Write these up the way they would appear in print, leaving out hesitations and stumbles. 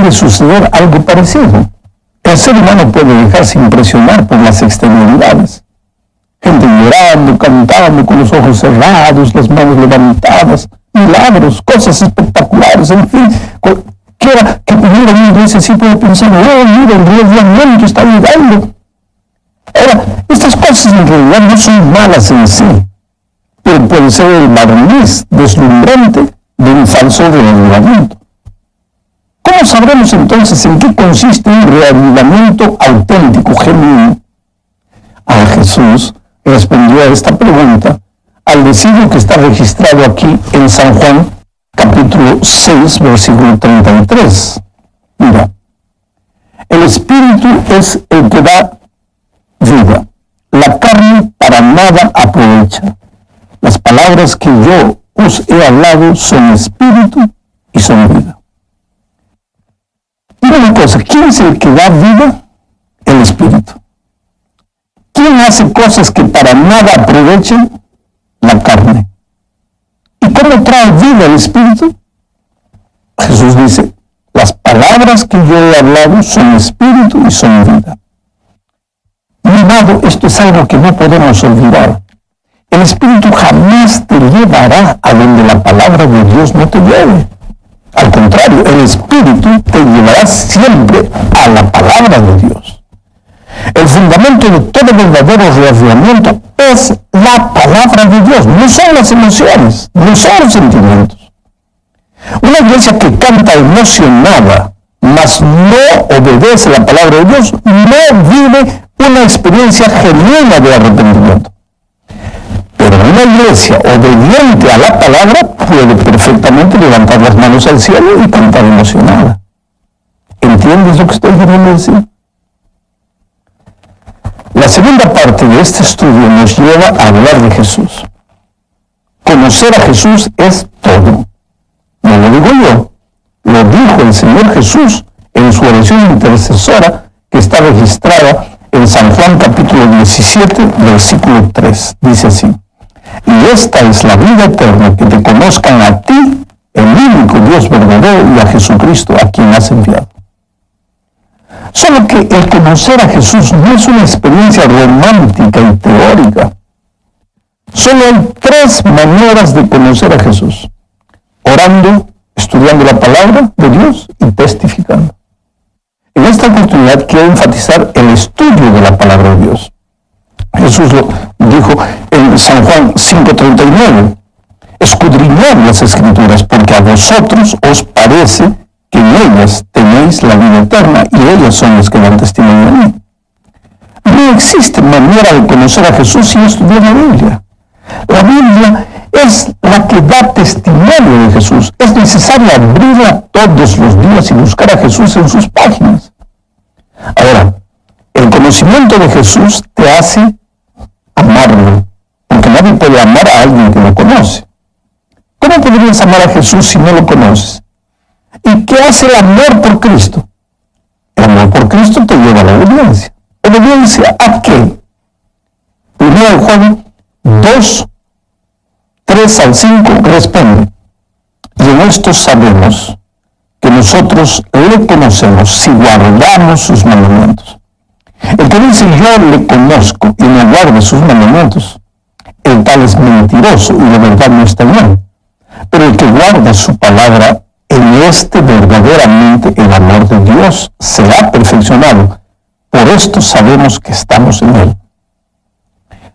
puede suceder algo parecido. El ser humano puede dejarse impresionar por las exterioridades. Gente llorando, cantando, con los ojos cerrados, las manos levantadas, milagros, cosas espectaculares, en fin. Cualquiera que pudiera ir a ese sitio puede pensar, oh, mira, el Dios del mundo está llegando. Ahora, estas cosas en realidad no son malas en sí, pero puede ser el barniz deslumbrante de un falso reavivamiento. ¿Cómo sabremos entonces en qué consiste un reavivamiento auténtico, genuino? A Jesús respondió a esta pregunta al decir lo que está registrado aquí en San Juan, capítulo 6, versículo 33. Mira, el Espíritu es el que da vida. La carne para nada aprovecha. Las palabras que yo os he hablado son espíritu y son vida. Mira una cosa, ¿quién es el que da vida? El Espíritu. ¿Quién hace cosas que para nada aprovechan? La carne. ¿Y cómo trae vida el Espíritu? Jesús dice, las palabras que yo he hablado son espíritu y son vida. Mi amado, esto es algo que no podemos olvidar. El Espíritu jamás te llevará a donde la palabra de Dios no te lleve. Al contrario, el Espíritu te llevará siempre a la palabra de Dios. El fundamento de todo verdadero reavivamiento es la palabra de Dios, no son las emociones, no son los sentimientos. Una iglesia que canta emocionada, mas no obedece la palabra de Dios, no vive una experiencia genuina de arrepentimiento. Pero una iglesia obediente a la palabra puede perfectamente levantar las manos al cielo y cantar emocionada. ¿Entiendes lo que estoy queriendo decir? La segunda parte de este estudio nos lleva a hablar de Jesús. Conocer a Jesús es todo. No lo digo yo, lo dijo el Señor Jesús en su oración intercesora que está registrada en San Juan capítulo 17, versículo 3. Dice así, y esta es la vida eterna, que te conozcan a ti, el único Dios verdadero, y a Jesucristo, a quien has enviado. Solo que el conocer a Jesús no es una experiencia romántica y teórica. Solo hay tres maneras de conocer a Jesús: orando, estudiando la palabra de Dios y testificando. En esta oportunidad quiero enfatizar el estudio de la palabra de Dios. Jesús lo dijo en San Juan 5:39, escudriñad las Escrituras, porque a vosotros os parece que en ellas tenéis la vida eterna, y ellas son las que dan testimonio de mí. No existe manera de conocer a Jesús sin estudiar la Biblia. La Biblia es la que da testimonio de Jesús. Es necesario abrirla todos los días y buscar a Jesús en sus páginas. Ahora, el conocimiento de Jesús te hace amarlo, porque nadie puede amar a alguien que no conoce. ¿Cómo podrías amar a Jesús si no lo conoces? ¿Y qué hace el amor por Cristo? El amor por Cristo te lleva a la obediencia. ¿Obediencia a qué? 1 Juan 2, 3 al 5 responde, y en esto sabemos que nosotros le conocemos si guardamos sus mandamientos. El que dice yo le conozco y no guarda sus mandamientos, el tal es mentiroso y de verdad no está en él. Pero el que guarda su palabra, en este verdaderamente el amor de Dios se ha perfeccionado. Por esto sabemos que estamos en él.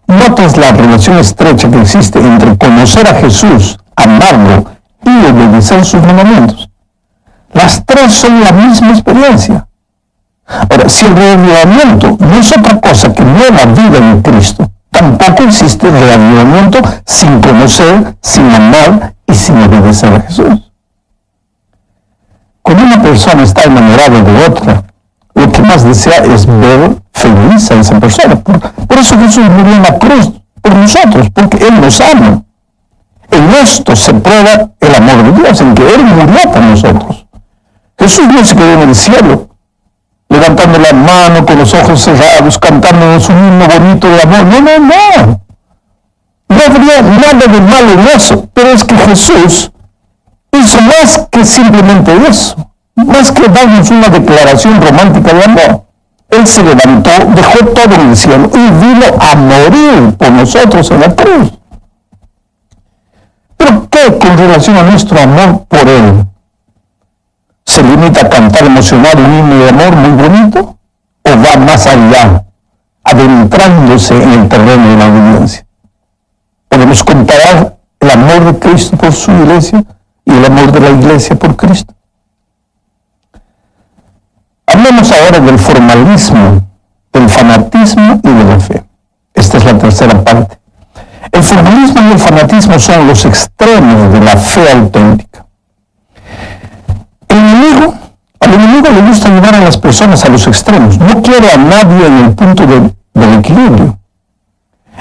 ¿Notas la relación estrecha que existe entre conocer a Jesús, amarlo y obedecer sus mandamientos? Las tres son la misma experiencia. Ahora, si el reavivamiento no es otra cosa que nueva vida en Cristo, tampoco existe reavivamiento sin conocer, sin amar y sin obedecer a Jesús. Cuando una persona está enamorada de otra, lo que más desea es ver feliz a esa persona. Por eso Jesús murió en la cruz por nosotros, porque Él nos ama. En esto se prueba el amor de Dios, en que Él murió por nosotros. Jesús no se quedó en el cielo, levantando la mano con los ojos cerrados, cantando su himno bonito de amor. No. No habría nada de malo en eso, pero es que Jesús hizo más que simplemente eso. más que darnos una declaración romántica de amor. Él se levantó, dejó todo en el cielo y vino a morir por nosotros en la cruz. ¿Pero qué con relación a nuestro amor por Él? ¿Se limita a cantar emocionado un himno de amor muy bonito? ¿O va más allá, adentrándose en el terreno de la obediencia? Podemos comparar el amor de Cristo por su iglesia y el amor de la iglesia por Cristo. Hablemos ahora del formalismo, del fanatismo y de la fe. Esta es la tercera parte. El formalismo y el fanatismo son los extremos de la fe auténtica. Al enemigo le gusta llevar a las personas a los extremos. No quiere a nadie en el punto del equilibrio.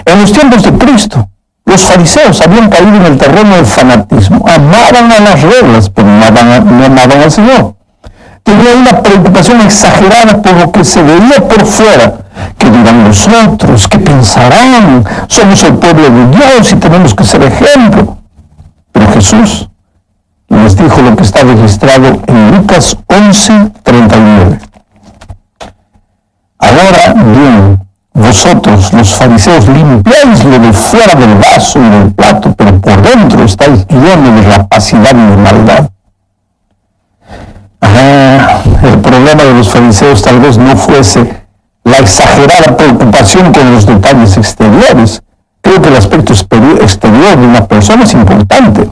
En los tiempos de Cristo, los fariseos habían caído en el terreno del fanatismo. Amaban a las reglas, pero no amaban al Señor. Tenía una preocupación exagerada por lo que se veía por fuera. ¿Qué dirán los otros? ¿Qué pensarán? Somos el pueblo de Dios y tenemos que ser ejemplo. Pero Jesús les dijo lo que está registrado en Lucas 11:39. Ahora bien, vosotros, los fariseos, limpiáis lo de fuera del vaso y del plato, pero por dentro estáis llenos de rapacidad y de maldad. El problema de los fariseos tal vez no fuese la exagerada preocupación con los detalles exteriores. Creo que el aspecto exterior de una persona es importante.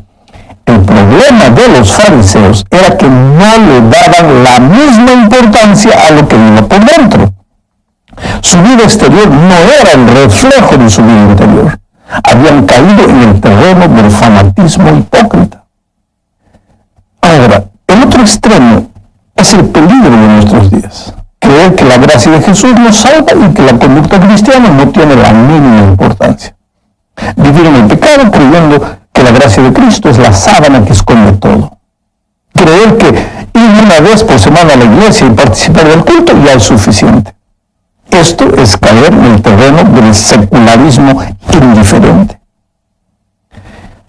El problema de los fariseos era que no le daban la misma importancia a lo que iba por dentro. Su vida exterior no era el reflejo de su vida interior. Habían caído en el terreno del fanatismo hipócrita. Ahora, el otro extremo es el peligro de nuestros días. Creer que la gracia de Jesús nos salva y que la conducta cristiana no tiene la mínima importancia. Vivir en el pecado creyendo que la gracia de Cristo es la sábana que esconde todo. Creer que ir una vez por semana a la iglesia y participar del culto ya es suficiente. Esto es caer en el terreno del secularismo indiferente.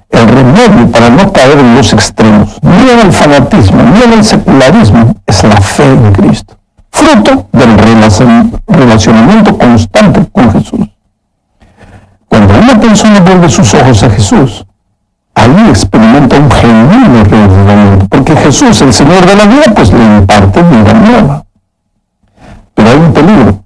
El remedio para no caer en los extremos, ni en el fanatismo, ni en el secularismo, es la fe en Cristo, fruto del relacionamiento constante con Jesús. Cuando una persona vuelve sus ojos a Jesús, ahí experimenta un genuino reavivamiento, porque Jesús, el Señor de la vida, pues le imparte vida nueva. Pero hay un peligro: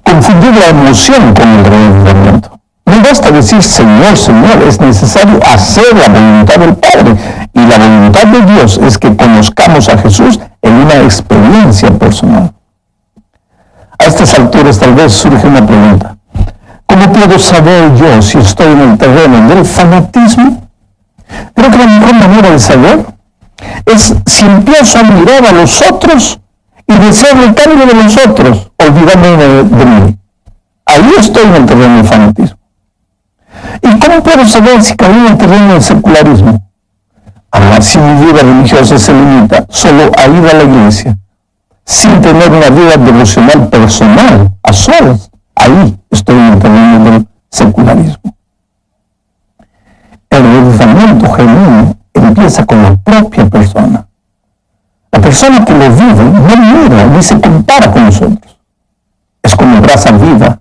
confundir la emoción con el reavivamiento. No basta decir Señor, Señor, es necesario hacer la voluntad del Padre. Y la voluntad de Dios es que conozcamos a Jesús en una experiencia personal. A estas alturas tal vez surge una pregunta: ¿cómo puedo saber yo si estoy en el terreno del fanatismo? Creo que la mejor manera de saber es si empiezo a mirar a los otros y desear el cambio de los otros, olvidándome de mí. Ahí estoy en el terreno del fanatismo. ¿Y cómo puedo saber si caí en el terreno del secularismo? Si mi vida religiosa se limita solo a ir a la iglesia, sin tener una vida devocional personal, a solas, ahí estoy en el terreno del secularismo. El reavivamiento genuino empieza con la propia persona. La persona que lo vive no mira ni se compara con nosotros. Es como brasa viva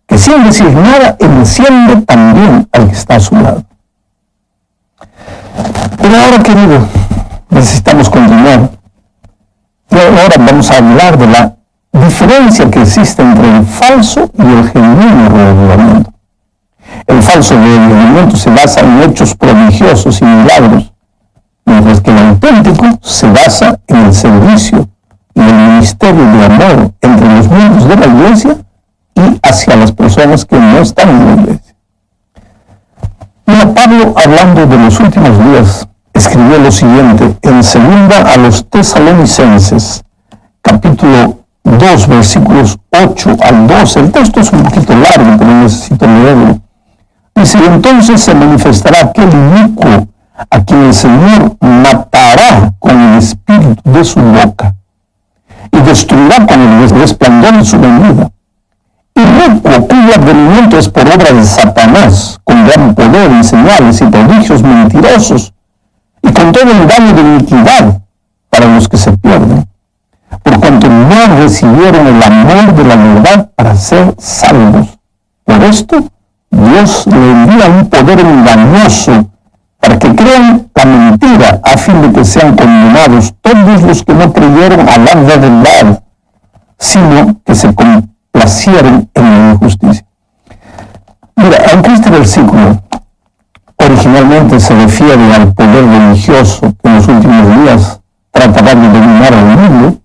que sin decir nada enciende también al que está a su lado. Pero ahora, querido, necesitamos continuar. Y ahora vamos a hablar de la diferencia que existe entre el falso y el genuino reavivamiento. El falso reavivamiento se basa en hechos prodigiosos y milagros, mientras que el auténtico se basa en el servicio y el ministerio de amor entre los miembros de la iglesia y hacia las personas que no están en la iglesia. Mira, Pablo, hablando de los últimos días, escribió lo siguiente en 2 a los Tesalonicenses, capítulo 2, versículos 8 al 12. El texto es un poquito largo, pero necesito leerlo. Dice: entonces se manifestará aquel inicuo a quien el Señor matará con el espíritu de su boca y destruirá con el resplandor de su venida. Inicuo cuyo advenimiento es por obra de Satanás, con gran poder y señales y prodigios mentirosos, y con todo el daño de iniquidad para los que se pierden. recibieron el amor de la verdad para ser salvos. Por esto, Dios le envía un poder engañoso para que crean la mentira, a fin de que sean condenados todos los que no creyeron a la verdad, sino que se complacieron en la injusticia. Mira, aunque este versículo originalmente se refiere al poder religioso que en los últimos días tratará de dominar al mundo,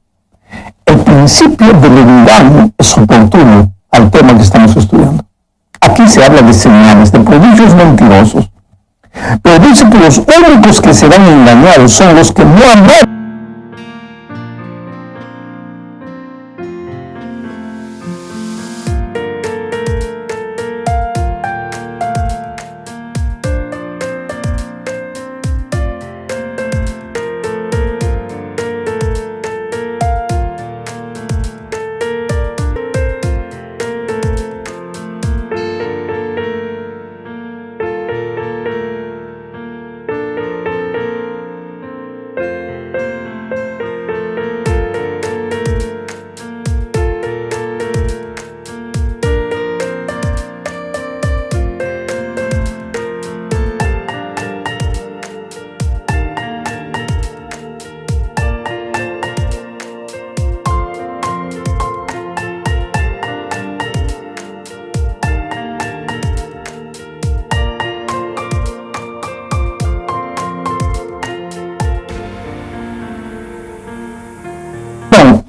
el principio del engaño es oportuno al tema que estamos estudiando. Aquí se habla de señales, de prodigios mentirosos. Pero dice que los únicos que serán engañados son los que no amaron.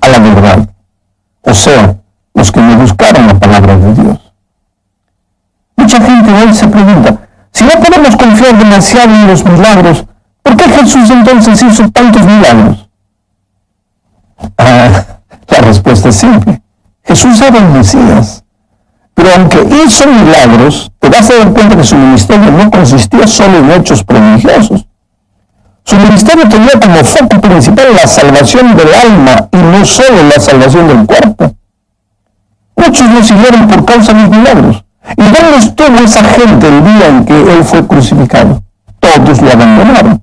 A la verdad, o sea, los que no buscaron la palabra de Dios. Mucha gente hoy se pregunta, si no podemos confiar demasiado en los milagros, ¿por qué Jesús entonces hizo tantos milagros? La respuesta es simple. Jesús era el Mesías, pero aunque hizo milagros, te vas a dar cuenta que su ministerio no consistía solo en hechos prodigiosos. Su ministerio tenía como foco principal la salvación del alma y no solo la salvación del cuerpo. Muchos lo siguieron por causa de los milagros. ¿Y dónde estuvo esa gente el día en que él fue crucificado? Todos lo abandonaron.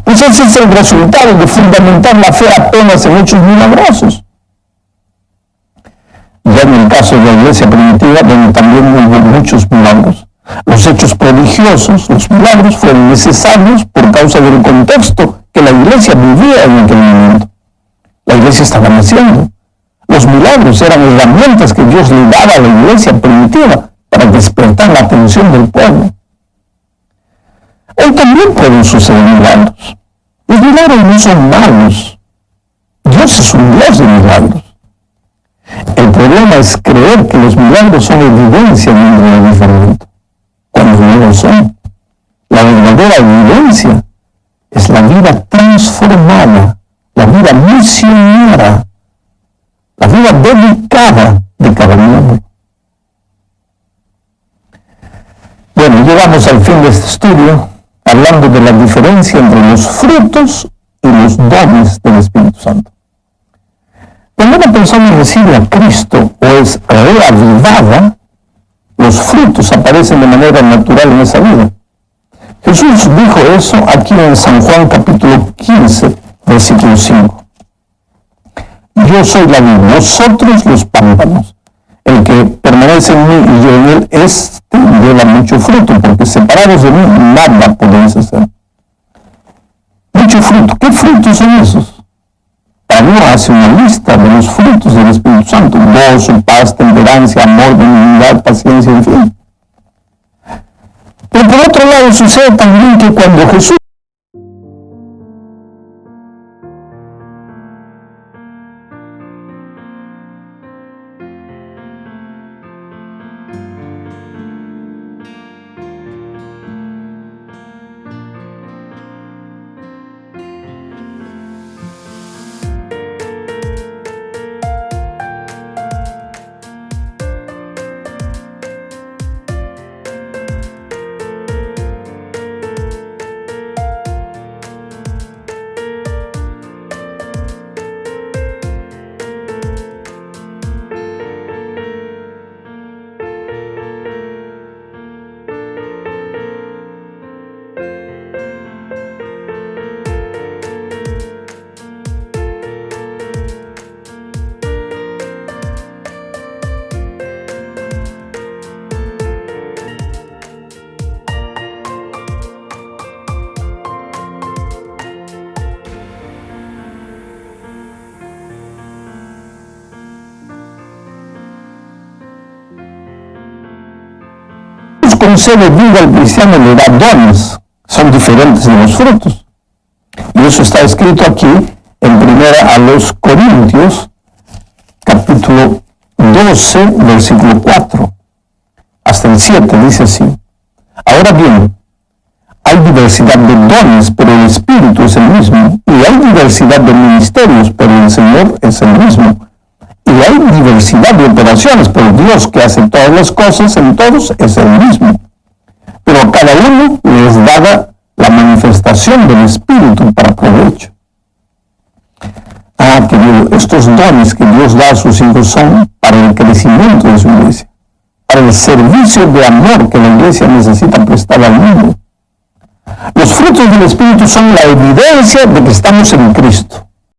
Pues ese es el resultado de fundamentar la fe apenas en hechos milagrosos. Ya en el caso de la iglesia primitiva, donde también hubo muchos milagros. Los hechos prodigiosos, los milagros, fueron necesarios por causa del contexto que la iglesia vivía en aquel momento. La iglesia estaba naciendo. Los milagros eran herramientas que Dios le daba a la iglesia primitiva para despertar la atención del pueblo. Hoy también pueden suceder milagros. Los milagros no son malos. Dios es un Dios de milagros. El problema es creer que los milagros son evidencia de un avivamiento, cuando no lo son. La verdadera evidencia es la vida transformada, la vida misionera, la vida dedicada de cada miembro. Bueno, llegamos al fin de este estudio hablando de la diferencia entre los frutos y los dones del Espíritu Santo. Cuando una persona recibe a Cristo o es reavivada, los frutos aparecen de manera natural en esa vida. Jesús dijo eso aquí en San Juan capítulo 15, versículo 5. Yo soy la vid, vosotros los pámpanos. El que permanece en mí y yo en él, este lleva mucho fruto, porque separados de mí nada podéis hacer. Mucho fruto. ¿Qué frutos son esos? Pablo hace una lista de los frutos del Espíritu Santo: gozo, paz, temperancia, amor, benignidad, paciencia, en fin. Pero por otro lado sucede también que cuando Jesús se le diga al cristiano le da dones, son diferentes de los frutos. Y eso está escrito aquí en 1 a los Corintios, capítulo 12, versículo 4, hasta el 7, dice así. Ahora bien, hay diversidad de dones, pero el Espíritu es el mismo. Y hay diversidad de ministerios, pero el Señor es el mismo. Y hay diversidad de operaciones, pero Dios que hace todas las cosas en todos es el mismo. Pero a cada uno le es dada la manifestación del Espíritu para provecho. Querido, estos dones que Dios da a sus hijos son para el crecimiento de su iglesia, para el servicio de amor que la iglesia necesita prestar al mundo. Los frutos del Espíritu son la evidencia de que estamos en Cristo.